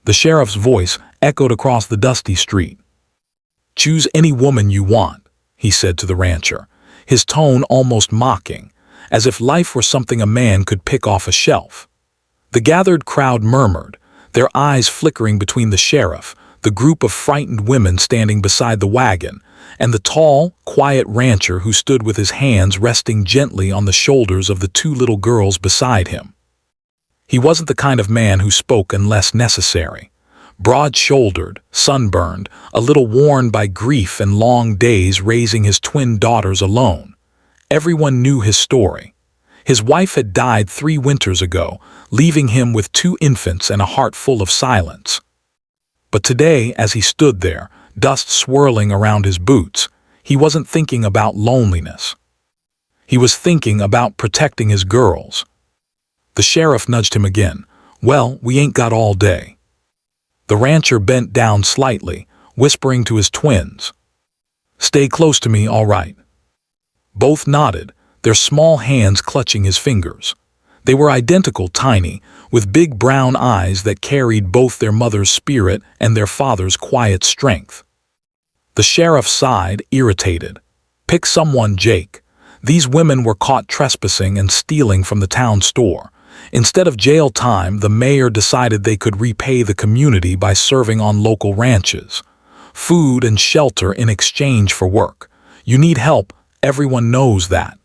The sheriff's voice echoed across the dusty street. "Choose any woman you want," he said to the rancher, his tone almost mocking, as if life were something a man could pick off a shelf. The gathered crowd murmured, their eyes flickering between the sheriff, the group of frightened women standing beside the wagon, and the tall, quiet rancher who stood with his hands resting gently on the shoulders of the two little girls beside him. He wasn't the kind of man who spoke unless necessary. Broad-shouldered, sunburned, a little worn by grief and long days raising his twin daughters alone. Everyone knew his story. His wife had died 3 winters ago, leaving him with 2 infants and a heart full of silence. But today, as he stood there, dust swirling around his boots, he wasn't thinking about loneliness. He was thinking about protecting his girls. The sheriff nudged him again. "Well, we ain't got all day." The rancher bent down slightly, whispering to his twins. "Stay close to me, all right." Both nodded, their small hands clutching his fingers. They were identical tiny, with big brown eyes that carried both their mother's spirit and their father's quiet strength. The sheriff sighed, irritated. "Pick someone, Jake." These women were caught trespassing and stealing from the town store. Instead of jail time, the mayor decided they could repay the community by serving on local ranches. Food and shelter in exchange for work. You need help, everyone knows that.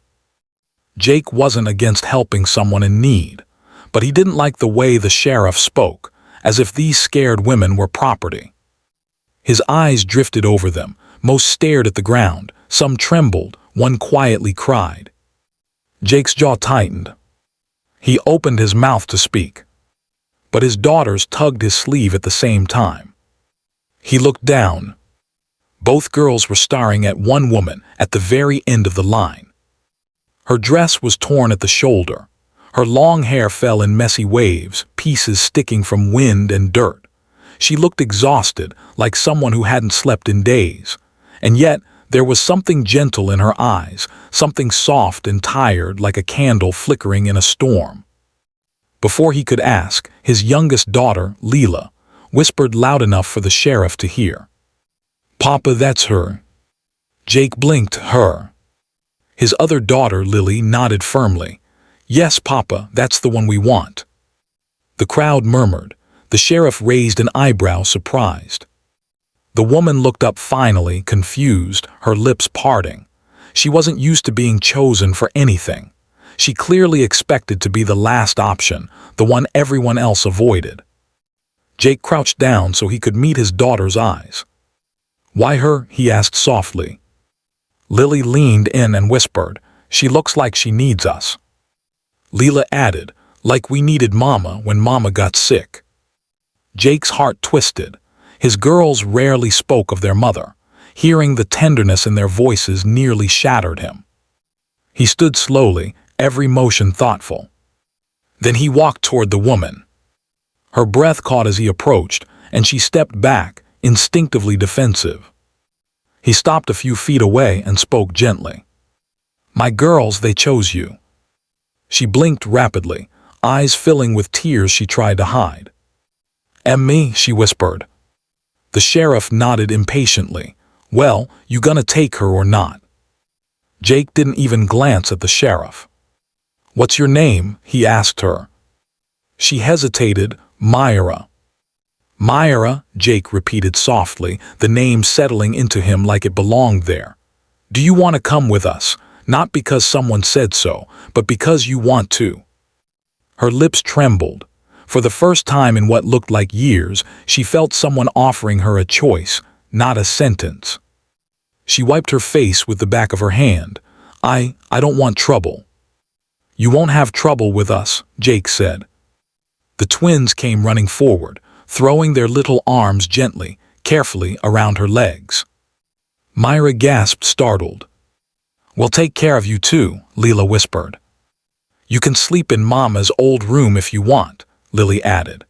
Jake wasn't against helping someone in need, but he didn't like the way the sheriff spoke, as if these scared women were property. His eyes drifted over them, most stared at the ground, some trembled, one quietly cried. Jake's jaw tightened. He opened his mouth to speak, but his daughters tugged his sleeve at the same time. He looked down. Both girls were staring at one woman at the very end of the line. Her dress was torn at the shoulder. Her long hair fell in messy waves, pieces sticking from wind and dirt. She looked exhausted, like someone who hadn't slept in days. And yet, there was something gentle in her eyes, something soft and tired like a candle flickering in a storm. Before he could ask, his youngest daughter, Leela, whispered loud enough for the sheriff to hear. "Papa, that's her." Jake blinked. "Her." His other daughter, Lily, nodded firmly. "Yes, Papa, that's the one we want." The crowd murmured. The sheriff raised an eyebrow, surprised. The woman looked up finally, confused, her lips parting. She wasn't used to being chosen for anything. She clearly expected to be the last option, the one everyone else avoided. Jake crouched down so he could meet his daughter's eyes. "Why her?" he asked softly. Lily leaned in and whispered, "She looks like she needs us." Leela added, "Like we needed Mama when Mama got sick." Jake's heart twisted. His girls rarely spoke of their mother. Hearing the tenderness in their voices nearly shattered him. He stood slowly, every motion thoughtful. Then he walked toward the woman. Her breath caught as he approached, and she stepped back, instinctively defensive. He stopped a few feet away and spoke gently. "My girls, they chose you." She blinked rapidly, eyes filling with tears she tried to hide. "And me," she whispered. The sheriff nodded impatiently. "Well, you gonna take her or not?" Jake didn't even glance at the sheriff. "What's your name?" he asked her. She hesitated. "Myra." "Myra," Jake repeated softly, the name settling into him like it belonged there. "Do you want to come with us? Not because someone said so, but because you want to." Her lips trembled. For the first time in what looked like years, she felt someone offering her a choice, not a sentence. She wiped her face with the back of her hand. I don't want trouble." "You won't have trouble with us," Jake said. The twins came running forward, throwing their little arms gently, carefully around her legs. Myra gasped, startled. "We'll take care of you too," Leela whispered. "You can sleep in Mama's old room if you want," Lily added.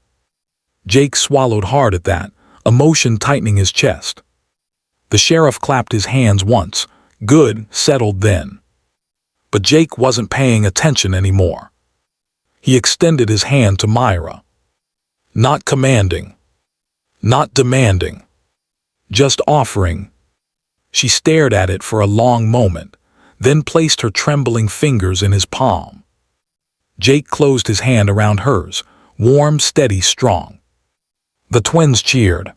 Jake swallowed hard at that, emotion tightening his chest. The sheriff clapped his hands once. "Good," settled then. But Jake wasn't paying attention anymore. He extended his hand to Myra. Not commanding, Not demanding, just offering. She stared at it for a long moment, then placed her trembling fingers in his palm. Jake closed his hand around hers, warm, steady, strong. The twins cheered.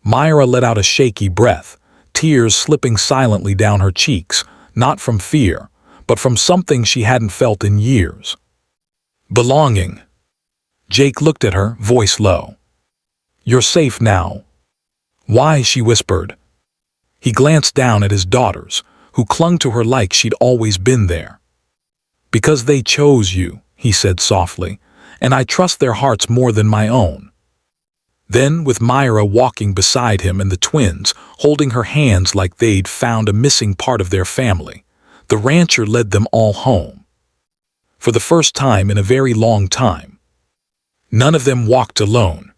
Myra let out a shaky breath, tears slipping silently down her cheeks, not from fear, but from something she hadn't felt in years. Belonging. Jake looked at her, voice low. You're safe now. Why? She whispered. He glanced down at his daughters, who clung to her like she'd always been there. Because they chose you, he said softly, and I trust their hearts more than my own. Then, with Myra walking beside him and the twins holding her hands like they'd found a missing part of their family, the rancher led them all home. For the first time in a very long time. None of them walked alone.